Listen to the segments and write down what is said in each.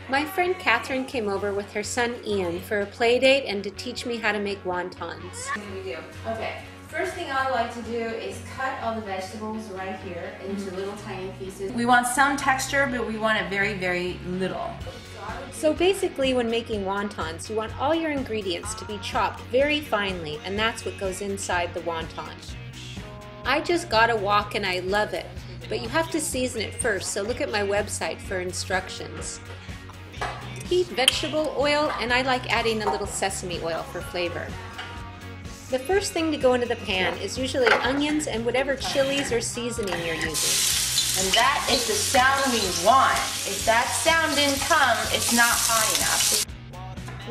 My friend Catherine came over with her son Ian for a play date and to teach me how to make wontons. What do we do? Okay, first thing I like to do is cut all the vegetables right here into little tiny pieces. We want some texture, but we want it very, very little. So basically, when making wontons, you want all your ingredients to be chopped very finely, and that's what goes inside the wonton. I just got a wok and I love it, but you have to season it first, so look at my website for instructions. Heat vegetable oil, and I like adding a little sesame oil for flavor. The first thing to go into the pan is usually onions and whatever chilies or seasoning you're using. And that is the sound we want. If that sound didn't come, it's not hot enough.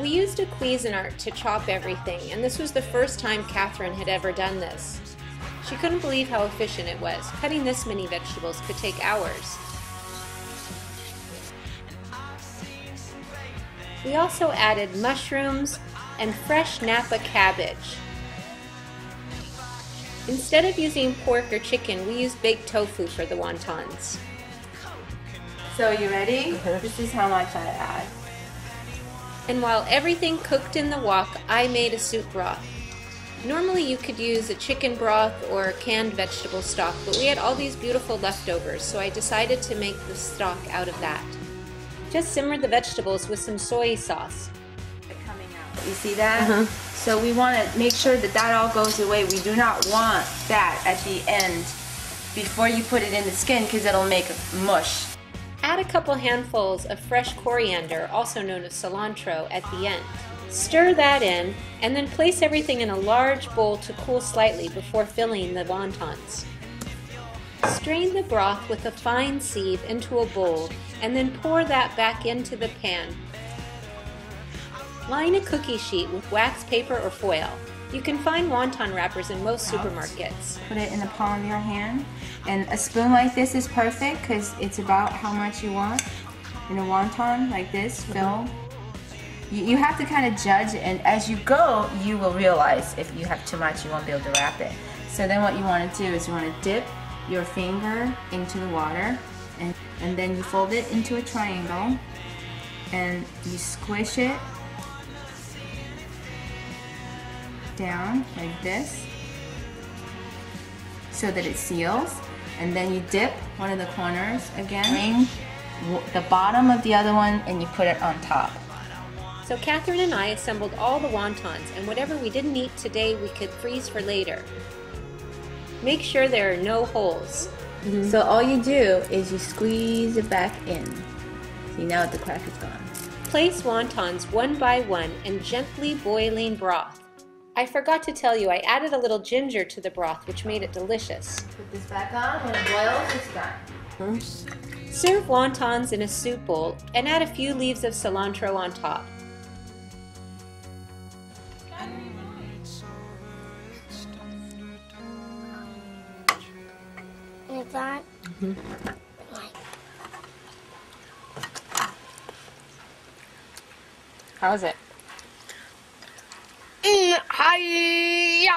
We used a Cuisinart to chop everything, and this was the first time Catherine had ever done this. She couldn't believe how efficient it was. Cutting this many vegetables could take hours. We also added mushrooms and fresh Napa cabbage. Instead of using pork or chicken, we used baked tofu for the wontons. So you ready? This is how much I add. And while everything cooked in the wok, I made a soup broth. Normally you could use a chicken broth or canned vegetable stock, but we had all these beautiful leftovers, so I decided to make the stock out of that. Just simmer the vegetables with some soy sauce. Coming out. You see that? So we want to make sure that that all goes away. We do not want that at the end before you put it in the skin because it'll make mush. Add a couple handfuls of fresh coriander, also known as cilantro, at the end. Stir that in, and then place everything in a large bowl to cool slightly before filling the wontons. Strain the broth with a fine sieve into a bowl, and then pour that back into the pan. Line a cookie sheet with wax paper or foil. You can find wonton wrappers in most supermarkets. Put it in the palm of your hand, and a spoon like this is perfect because it's about how much you want. In a wonton like this, fill. You have to kind of judge, and as you go, you will realize if you have too much, you won't be able to wrap it. So then what you want to do is you want to dip your finger into the water, and then you fold it into a triangle, and you squish it down like this so that it seals, and then you dip one of the corners again, bring the bottom of the other one, and you put it on top. So Catherine and I assembled all the wontons, and whatever we didn't eat today we could freeze for later. Make sure there are no holes. So all you do is you squeeze it back in. See, now the crack is gone. Place wontons one by one in gently boiling broth. I forgot to tell you, I added a little ginger to the broth, which made it delicious. Put this back on. When it boils, it's done. Serve wontons in a soup bowl and add a few leaves of cilantro on top. Like that? How's it? Hi-ya!